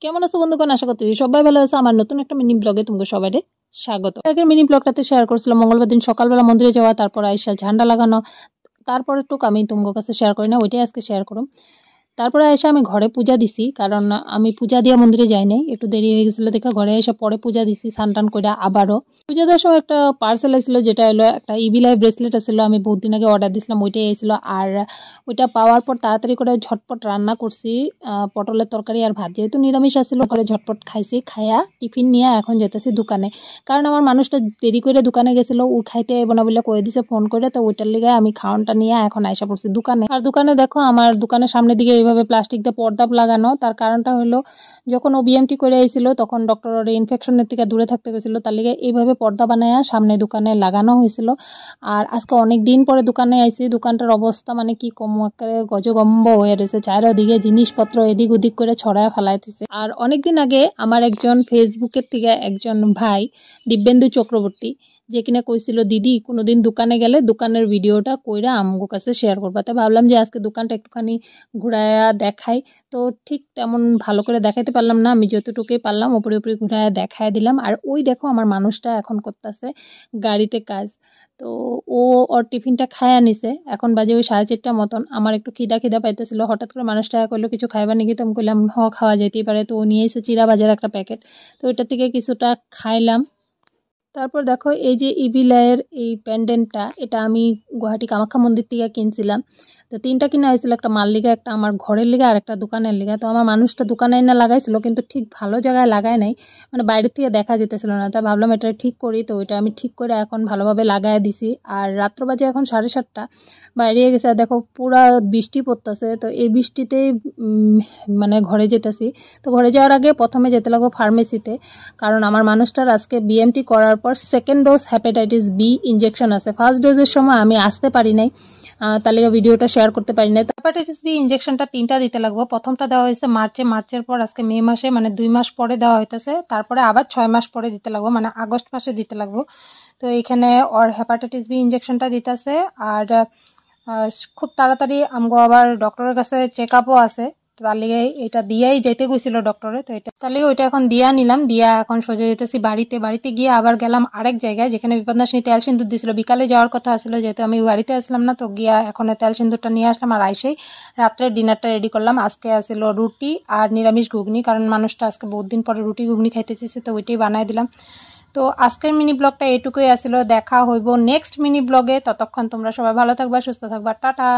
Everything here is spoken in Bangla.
কেমন আছো বন্ধুগণ? আশা করতেছি সবাই ভালো আছে। আমার নতুন একটা মিনি ব্লগে তোমাকে সবাই স্বাগত। আগের মিনি ব্লগটাতে শেয়ার করছিলাম মঙ্গলবার দিন সকালবেলা মন্দিরে যাওয়া, তারপর আইসা ঝান্ডা লাগানো। তারপরে টুক আমি তোমার কাছে শেয়ার করি না, ওইটাই আজকে শেয়ার করুম। তারপরে এসে আমি ঘরে পূজা দিছি, কারণ আমি পূজা দিয়া মন্দিরে যাই নাই, একটু দেরি হয়ে গেছিল দেখে ঘরে এসে পরে পূজা দিছি স্নান টান করে। আবারও পূজা দেওয়ার সময় একটা পার্সেল আসছিল, যেটা হলো একটা ইবি লাইভ ব্রেসলেট আসছিল, আমি বহুত দিন আগে অর্ডার দিছিলাম, ওইটাই এসেছিল। আর ওইটা পাওয়ার পর তাড়াতাড়ি করে ঝটপট রান্না করছি, পটলের তরকারি আর ভাত, যেহেতু নিরামিষ আসছিল করে ঝটপট খাইছি। খাইয়া টিফিন নিয়ে এখন যেতেছি দোকানে, কারণ আমার মানুষটা দেরি করে দোকানে গেছিল, ও খাইতে আইব না বলে কয়ে দিছে ফোন করে, তো ওইটার লিগে আমি খাওয়ানটা নিয়ে এখন আইসা পড়ছি দোকানে। আর দোকানে দেখো আমার দোকানের সামনের দিকে এইভাবে প্লাস্টিক দিয়ে পর্দা লাগানো, তার কারণটা হলো যখন ও বিএমটি করে আইছিল তখন ডক্টর ইনফেকশনের থেকে দূরে থাকতে গেছিল, তার লিগে এইভাবে পর্দা বানায়া সামনে দোকানে লাগানো হয়েছিল। আর আজকে অনেক দিন পরে দোকানে আইছি, দোকানটার অবস্থা মানে কি কম, একেবারে গজগম্ব হয়ে রয়েছে, চারিদিকে জিনিসপত্র এদিক ওদিক করে ছড়ায় ফেলায় থইছে। আর অনেকদিন আগে আমার একজন ফেসবুকের থেকে একজন ভাই দিব্যেন্দু চক্রবর্তী, যে কিনা কইছিল দিদি কোনোদিন দোকানে গেলে দোকানের ভিডিওটা কইরা আমগো কাছে শেয়ার করবা, তাই ভাবলাম যে আজকে দোকানটা একটুখানি ঘুরায়া দেখাই। তো ঠিক তেমন ভালো করে দেখাইতে পারলাম না, আমি যতটুকুই পারলাম উপরে উপরে ঘুরায়া দেখায় দিলাম। আর ওই দেখো আমার মানুষটা এখন করতেছে গাড়িতে কাজ। তো ও ওর টিফিনটা খায়া নিছে, এখন বাজে ওই 4:30 মতন। আমার একটু খিদা পাইতেছিল, হঠাৎ করে মানুষটা কইলো কিছু খাইবা নাকি, তো আমি কইলাম খাওয়া যেতেই পারে। তো ও নিয়ে এসে চিরা বাজার একটা প্যাকেট, তো ওইটা থেকে কিছুটা খাইলাম। তারপর দেখো এই যে ইভিলায়ের এই প্যান্ডেন্টটা, এটা আমি গুয়াহাটি কামাখ্যা মন্দির থেকে কিনছিলাম। তো 3টা কিনা হয়েছিল, একটা মার লিগা, একটা আমার ঘরের লিগা, আর একটা দোকানের লিগা। তো আমার মানুষটা দোকানে না লাগাইছিল, কিন্তু ঠিক ভালো জায়গায় লাগায় নাই, মানে বাইরের থেকে দেখা যেতেছিল না, তাই ভাবলাম এটা ঠিক করি। তো ওইটা আমি ঠিক করে এখন ভালোভাবে লাগাই দিছি। আর রাত্র বাজে এখন 7:30, বাইরে গেছে। আর দেখো পুরা বৃষ্টি পড়তেছে, তো এই বৃষ্টিতেই মানে ঘরে যেতেছি। তো ঘরে যাওয়ার আগে প্রথমে যেতে লাগবো ফার্মেসিতে, কারণ আমার মানুষটার আজকে বিএমটি করার পর 2nd dose hepatitis B injection আছে। ফার্স্ট ডোজের সময় আমি আসতে পারি নাই, তার লিগে ভিডিওটা শেয়ার করতে পারি নাই। তো হেপাটাইটিস বি ইনজেকশনটা 3টা দিতে লাগবো। প্রথমটা দেওয়া হয়েছে মার্চের পর আজকে মে মাসে, মানে 2 মাস পরে দেওয়া হইতেছে। তারপরে আবার 6 মাস পরে দিতে লাগবো, মানে আগস্ট মাসে দিতে লাগবো। তো এইখানে ওর হেপাটাইটিস বি ইনজেকশনটা দিতেছে। আর খুব তাড়াতাড়ি আমগো আবার ডক্টরের কাছে চেক আপও আছে, তার লিগে এটা দিয়াই যেতে গেছিল ডক্টরে। তো এটা তার লিগে ওইটা এখন দিয়া নিলাম, দিয়া এখন সোজা যেতেছি বাড়িতে গিয়ে আবার গেলাম আরেক জায়গায়, যেখানে বিপদনাশিনী তেল সিন্দুর দিছিল। বিকালে যাওয়ার কথা ছিল, যেহেতু আমি বাড়িতে আসলাম না, তো গিয়া এখন তেল সিন্দুরটা নিয়ে আসলাম। আর আইসেই রাত্রের ডিনারটা রেডি করলাম। আজকে আসছিল রুটি আর নিরামিষ ঘুগনি, কারণ মানুষটা আজকে বহুত দিন পরে রুটি ঘুগনি খাইতে চেয়েছে, তো ওইটাই বানাই দিলাম। তো আজকের মিনি ব্লগটা এটুকুই আসছিল, দেখা হইব নেক্সট মিনি ব্লগে। ততক্ষণ তোমরা সবাই ভালো থাকবা, সুস্থ থাকবা, টাটা।